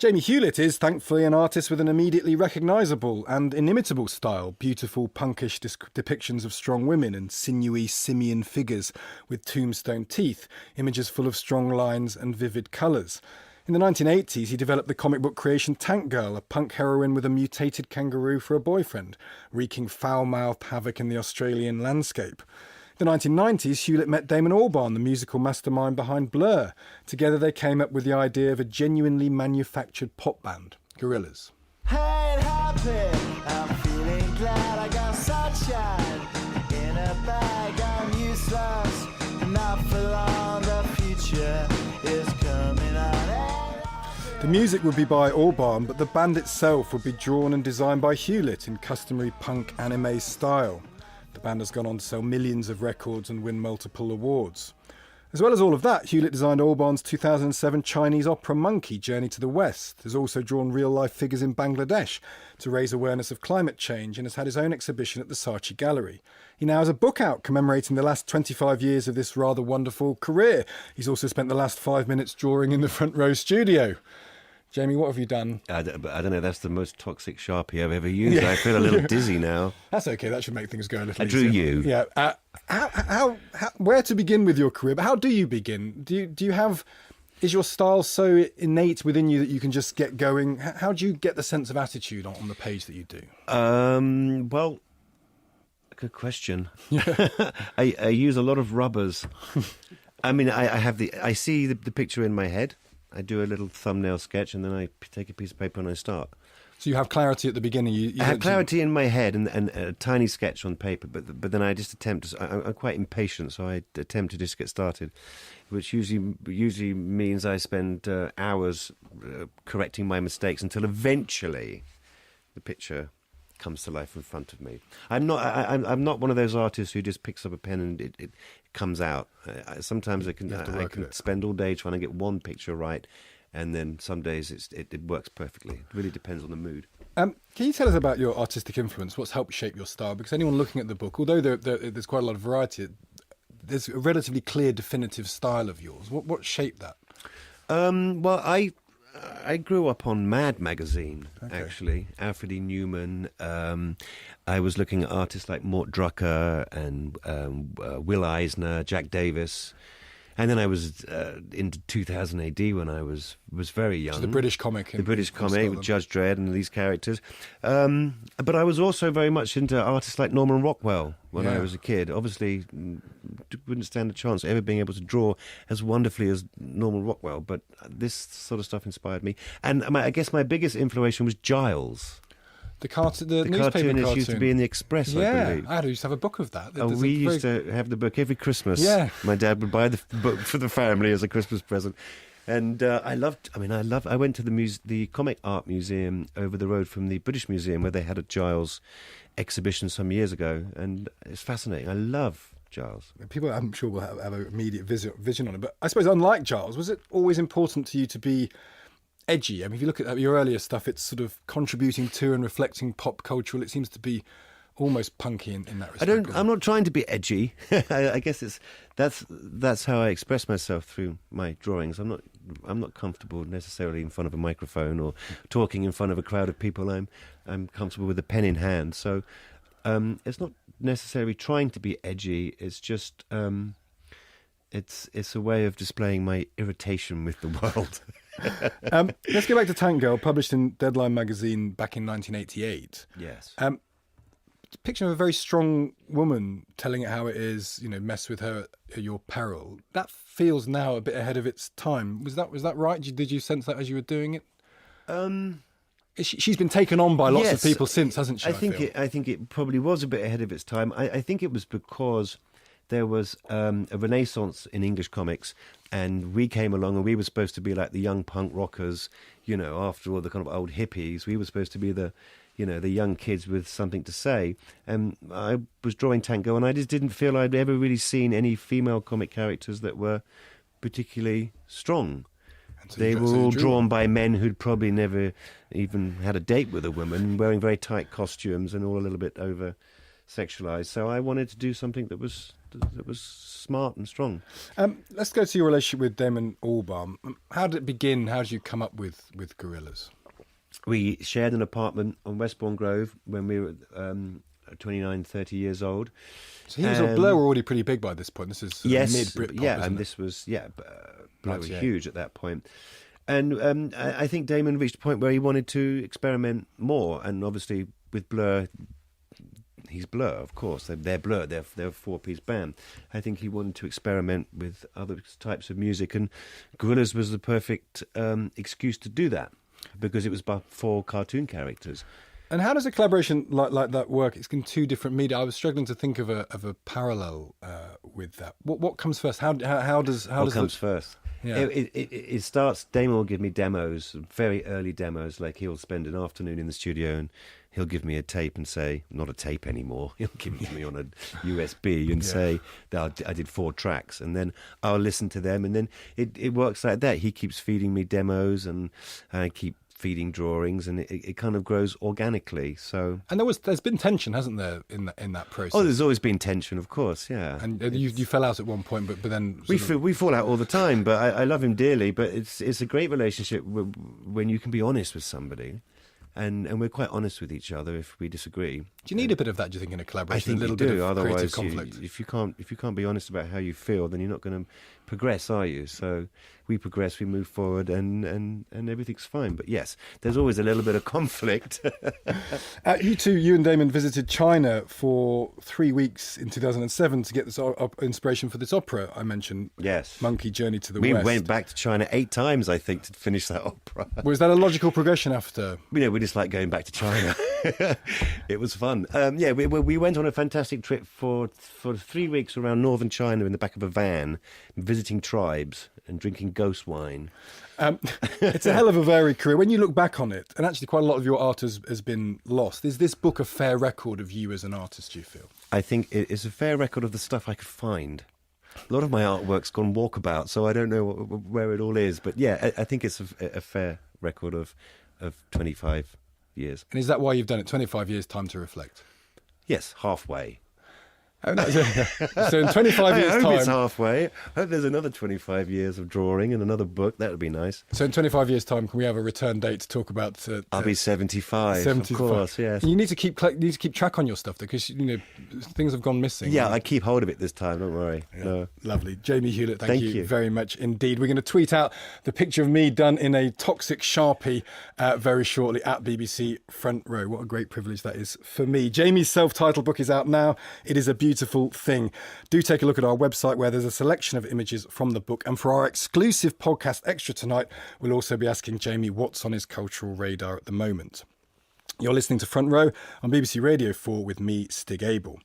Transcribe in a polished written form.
Jamie Hewlett is, thankfully, an artist with an immediately recognisable and inimitable style. Beautiful, punkish depictions of strong women and sinewy simian figures with tombstone teeth, images full of strong lines and vivid colours. In the 1980s, he developed the comic book creation Tank Girl, a punk heroine with a mutated kangaroo for a boyfriend, wreaking foul-mouthed havoc in the Australian landscape. In the 1990s, Hewlett met Damon Albarn, the musical mastermind behind Blur. Together they came up with the idea of a genuinely manufactured pop band, Gorillaz. I ain't happy, I'm feeling glad I got sunshine in a bag, I'm useless, not for long, the future is coming on. The music would be by Albarn, but the band itself would be drawn and designed by Hewlett in customary punk anime style. The band has gone on to sell millions of records and win multiple awards. As well as all of that, Hewlett designed Albarn's 2007 Chinese opera Monkey, Journey to the West, has also drawn real-life figures in Bangladesh to raise awareness of climate change, and has had his own exhibition at the Saatchi Gallery. He now has a book out commemorating the last 25 years of this rather wonderful career. He's also spent the last 5 minutes drawing in the front row studio. Jamie, what have you done? I don't know, that's the most toxic Sharpie I've ever used. I feel a little dizzy now. That's okay, that should make things go a little easier. I drew you. Yeah. How where to begin with your career? But how do you begin? Do you have... Is your style so innate within you that you can just get going? How do you get the sense of attitude on the page that you do? Well, good question. I use a lot of rubbers. I mean, I see the picture in my head. I do a little thumbnail sketch and then I take a piece of paper and I start. So you have clarity at the beginning? I have clarity in my head and a tiny sketch on paper, but then I just attempt to... I'm quite impatient, so I attempt to just get started, which usually means I spend hours correcting my mistakes until eventually the picture comes to life in front of me. I'm not one of those artists who just picks up a pen and it comes out. Sometimes I can spend all day trying to get one picture right, and then some days it works perfectly. It really depends on the mood. Can you tell us about your artistic influence? What's helped shape your style? Because anyone looking at the book, although there's quite a lot of variety, there's a relatively clear, definitive style of yours. What shaped that? Well, I grew up on Mad magazine, actually. Alfred E. Newman. I was looking at artists like Mort Drucker and Will Eisner, Jack Davis. And then I was into 2000 AD when I was very young. So the British comic. The British comic with Judge Dredd and these characters. But I was also very much into artists like Norman Rockwell when I was a kid. Obviously, wouldn't stand a chance of ever being able to draw as wonderfully as Norman Rockwell. But this sort of stuff inspired me. And I guess my biggest influence was Giles. The newspaper cartoonist used to be in the Express, I believe. I used to have a book of that. We used to have the book every Christmas. Yeah. My dad would buy the book for the family as a Christmas present. And I went to the Comic Art Museum over the road from the British Museum where they had a Giles exhibition some years ago. And it's fascinating. I love Giles. People, I'm sure, will have an immediate vision on it. But I suppose, unlike Giles, was it always important to you to be edgy? I mean, if you look at your earlier stuff, it's sort of contributing to and reflecting pop culture. It seems to be almost punky in that respect. I'm not trying to be edgy. I guess that's how I express myself through my drawings. I'm not comfortable necessarily in front of a microphone or talking in front of a crowd of people. I'm comfortable with a pen in hand. So it's not necessarily trying to be edgy. It's just it's a way of displaying my irritation with the world. Let's go back to Tank Girl, published in Deadline magazine back in 1988. Yes. It's a picture of a very strong woman telling it how it is, mess with her at your peril. That feels now a bit ahead of its time. Was that right? Did you sense that as you were doing it? She's been taken on by lots of people since, hasn't she? I think it probably was a bit ahead of its time. I think it was because there was a renaissance in English comics, and we came along and we were supposed to be like the young punk rockers, after all the kind of old hippies. We were supposed to be the young kids with something to say. And I was drawing Tank Girl, and I just didn't feel I'd ever really seen any female comic characters that were particularly strong. They were all drawn by men who'd probably never even had a date with a woman, wearing very tight costumes and all a little bit over-sexualized. So I wanted to do something that was smart and strong. Let's go to your relationship with Damon Albarn. How did it begin? How did you come up with Gorillaz? We shared an apartment on Westbourne Grove when we were 29, 30 years old. So he was Blur were already pretty big by this point. This is sort of mid-Britpop, yeah, isn't and it? this was Blur were 98. huge at that point. And I think Damon reached a point where he wanted to experiment more, and obviously with Blur, he's Blur, of course. They're Blur. They're a four-piece band. I think he wanted to experiment with other types of music, and Gorillaz was the perfect excuse to do that because it was by 4 cartoon characters. And how does a collaboration like that work? It's in 2 different media. I was struggling to think of a parallel with that. What comes first? How does What comes first? Yeah. It starts. Damon will give me demos, very early demos. Like he'll spend an afternoon in the studio and he'll give me a tape and say, not a tape anymore. He'll give it to me on a USB and say that I did 4 tracks, and then I'll listen to them, and then it works like that. He keeps feeding me demos, and I keep feeding drawings, and it kind of grows organically. So, and there's been tension, hasn't there, in that process? oh, there's always been tension, of course, yeah. And you fell out at one point, but then we fall out all the time. But I love him dearly. But it's a great relationship when you can be honest with somebody, and we're quite honest with each other if we disagree. Do you need a bit of that? Do you think in a collaboration? I think a little you do. bit of Otherwise, creative conflict. if you can't be honest about how you feel, then you're not going to progress, are you? So we progress, we move forward, and everything's fine. But yes, there's always a little bit of conflict. You and Damon visited China for 3 weeks in 2007 to get this inspiration for this opera I mentioned. Yes, Monkey Journey to the we West. went back to China 8 times, I think, to finish that opera. Was that a logical progression after? We just like going back to China. It was fun. We went on a fantastic trip for 3 weeks around northern China in the back of a van, visiting tribes and drinking ghost wine. It's a hell of a varied career. When you look back on it, and actually quite a lot of your art has been lost, is this book a fair record of you as an artist, do you feel? I think it's a fair record of the stuff I could find. A lot of my artwork's gone walkabout, so I don't know where it all is. But yeah, I think it's a fair record of 25 years. And is that why you've done it? 25 years time to reflect? Yes, halfway. Oh, no. So in 25 I years hope time, it's halfway. I hope there's another 25 years of drawing and another book. That would be nice. so in 25 years time, can we have a return date to talk about? I'll be 75. 75. Of course, yes. You need to keep track on your stuff because things have gone missing. Yeah, I keep hold of it this time. Don't worry. Yeah. No. Lovely. Jamie Hewlett, thank Thank you you. very much indeed. We're going to tweet out the picture of me done in a toxic Sharpie very shortly at BBC Front Row. What a great privilege that is for me. Jamie's self-titled book is out now. It is a beautiful thing. Do take a look at our website where there's a selection of images from the book. And for our exclusive podcast extra tonight, we'll also be asking Jamie what's on his cultural radar at the moment. You're listening to Front Row on BBC Radio 4 with me, Stig Abel.